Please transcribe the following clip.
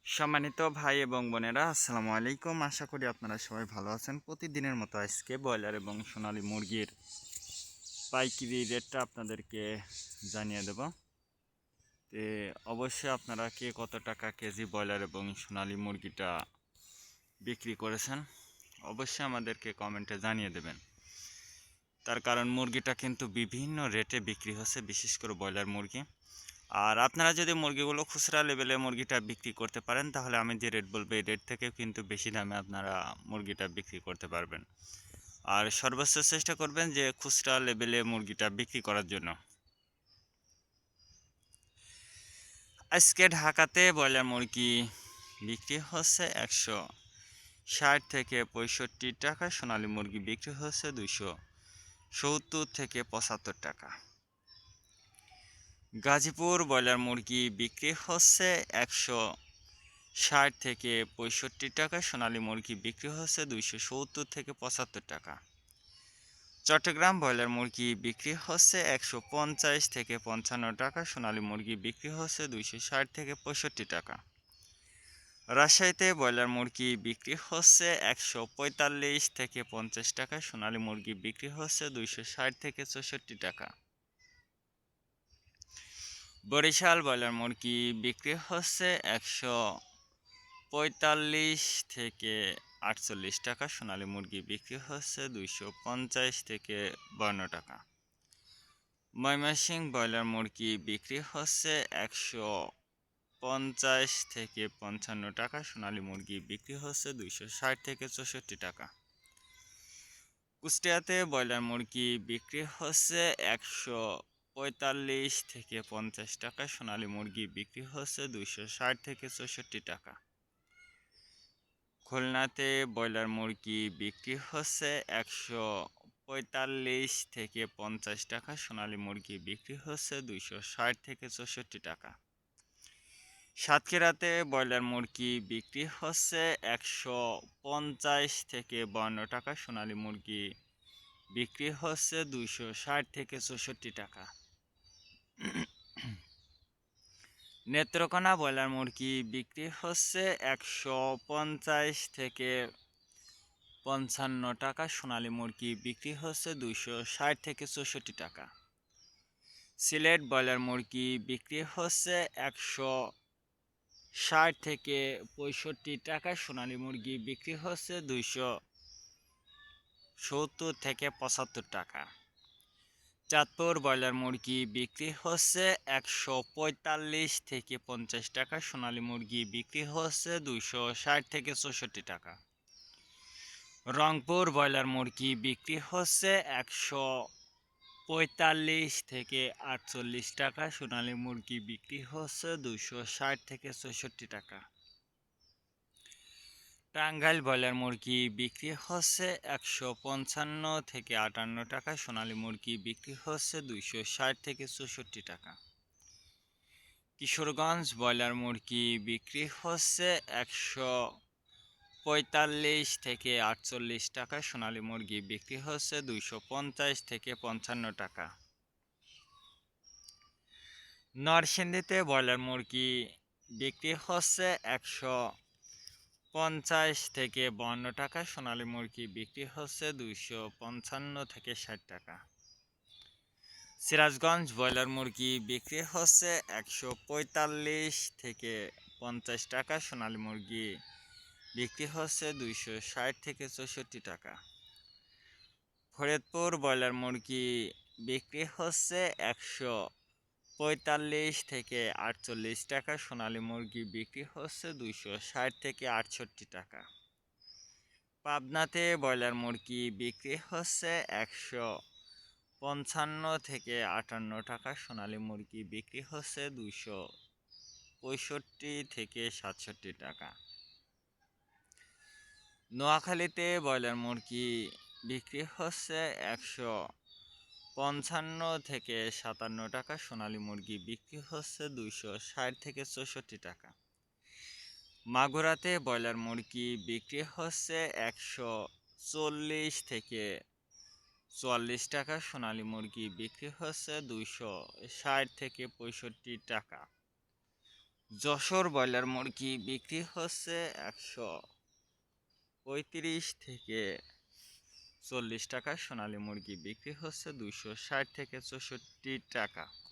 সম্মানিত ভাই এবং বোনেরা, আসসালামু আলাইকুম। আশা করি আপনারা সবাই ভালো আছেন। প্রতিদিনের মতো আজকে ব্রয়লার এবং সোনালী মুরগির পাইকারি রেটটা আপনাদেরকে জানিয়ে দেব। অবশ্যই আপনারা কে কত টাকা কেজি ব্রয়লার এবং সোনালী মুরগিটা বিক্রি করেছেন অবশ্যই আমাদেরকে কমেন্টে জানিয়ে দেবেন। তার কারণ মুরগিটা কিন্তু বিভিন্ন রেটে বিক্রি হচ্ছে, বিশেষ করে ব্রয়লার মুরগি। আর আপনারা যদি মুরগিগুলো খুচরা লেভেলে মুরগিটা বিক্রি করতে পারেন, তাহলে আমি যে রেট বলবো এই রেট থেকে কিন্তু বেশি দামে আপনারা মুরগিটা বিক্রি করতে পারবেন। আর সর্বোচ্চ চেষ্টা করবেন যে খুচরা লেভেলে মুরগিটা বিক্রি করার জন্য। আজকে ঢাকাতে ব্রয়লার মুরগি বিক্রি হচ্ছে 160 থেকে 65 টাকা, সোনালী মুরগি বিক্রি হচ্ছে 270 থেকে 75 টাকা। গাজীপুর ব্রয়লার মুরগি বিক্রি হচ্ছে 160 থেকে 65 টাকা, সোনালী মুরগি বিক্রি হচ্ছে 270 থেকে 75 টাকা। চট্টগ্রাম ব্রয়লার মুরগি বিক্রি হচ্ছে 150 থেকে 55 টাকা, সোনালী মুরগি বিক্রি হচ্ছে 260 থেকে 65 টাকা। রাজশাহীতে ব্রয়লার মুরগি বিক্রি হচ্ছে 145 থেকে 50 টাকা, সোনালী মুরগি বিক্রি হচ্ছে 260 থেকে 64 টাকা। বরিশাল ব্রয়লার মুরগি বিক্রি হচ্ছে 145 থেকে 48 টাকা, সোনালী মুরগি বিক্রি হচ্ছে 250 থেকে 52 টাকা। ময়মনসিংহ ব্রয়লার মুরগি বিক্রি হচ্ছে 150 থেকে 55 টাকা, সোনালী মুরগি বিক্রি হচ্ছে 260 থেকে 64 টাকা। কুষ্টিয়াতে ব্রয়লার মুরগি বিক্রি হচ্ছে 145 থেকে 50 টাকা, সোনালী মুরগি বিক্রি হচ্ছে 260 থেকে 64 টাকা। খুলনাতে ব্রয়লার মুরগি বিক্রি হচ্ছে 145 থেকে 50 টাকা, সোনালী মুরগি বিক্রি হচ্ছে 260 থেকে 64 টাকা। সাতক্ষীরাতে ব্রয়লার মুরগি বিক্রি হচ্ছে 150 থেকে 52 টাকা, সোনালী মুরগি বিক্রি হচ্ছে 260 থেকে 64 টাকা। নেত্রকোনা ব্রয়লার মুরগি বিক্রি হচ্ছে 150 থেকে 55 টাকা, সোনালী মুরগি বিক্রি হচ্ছে 260 থেকে 64 টাকা। সিলেট ব্রয়লার মুরগি বিক্রি হচ্ছে 160 থেকে 65 টাকা, সোনালী মুরগি বিক্রি হচ্ছে 270 থেকে 75 টাকা। চাঁদপুর ব্রয়লার মুরগি বিক্রি হচ্ছে 145 থেকে 50 টাকা, সোনালী মুরগি বিক্রি হচ্ছে 260 থেকে 64 টাকা। রংপুর ব্রয়লার মুরগি বিক্রি হচ্ছে 145 থেকে 48 টাকা, সোনালী মুরগি বিক্রি হচ্ছে 260 থেকে 64 টাকা। টাঙ্গাইল ব্রয়লার মুরগি বিক্রি হচ্ছে 155 থেকে 58 টাকা, সোনালী মুরগি বিক্রি হচ্ছে 260 থেকে 64 টাকা। কিশোরগঞ্জ ব্রয়লার মুরগি বিক্রি হচ্ছে 145 থেকে 48 টাকা, সোনালী মুরগি বিক্রি হচ্ছে 250 থেকে 55 টাকা। নরসিংদীতে ব্রয়লার মুরগি বিক্রি হচ্ছে 150 থেকে 52 টাকা, সোনালী মুরগি বিক্রি হচ্ছে 255 থেকে 60 টাকা। সিরাজগঞ্জ ব্রয়লার মুরগি বিক্রি হচ্ছে 145 থেকে 50 টাকা, সোনালী মুরগি বিক্রি হচ্ছে 260 থেকে 64 টাকা। ফরিদপুর ব্রয়লার মুরগি বিক্রি হচ্ছে 145 থেকে 48 টাকা, সোনালী মুরগি বিক্রি হচ্ছে 260 থেকে 68 টাকা। পাবনাতে ব্রয়লার মুরগি বিক্রি হচ্ছে 155 থেকে 58 টাকা, সোনালী মুরগি বিক্রি হচ্ছে 265 থেকে 67 টাকা। নোয়াখালীতে ব্রয়লার মুরগি বিক্রি হচ্ছে 155 থেকে 57 টাকা, সোনালী মুরগি বিক্রি হচ্ছে 260 থেকে 64 টাকা। মাগুরাতে ব্রয়লার মুরগি বিক্রি হচ্ছে 140 থেকে 44 টাকা, সোনালী মুরগি বিক্রি হচ্ছে 260 থেকে 65 টাকা। যশোর ব্রয়লার মুরগি বিক্রি হচ্ছে 135 থেকে 40 টাকা। সোনালী মুরগি বিক্রি হচ্ছে 260 থেকে 64 টাকা।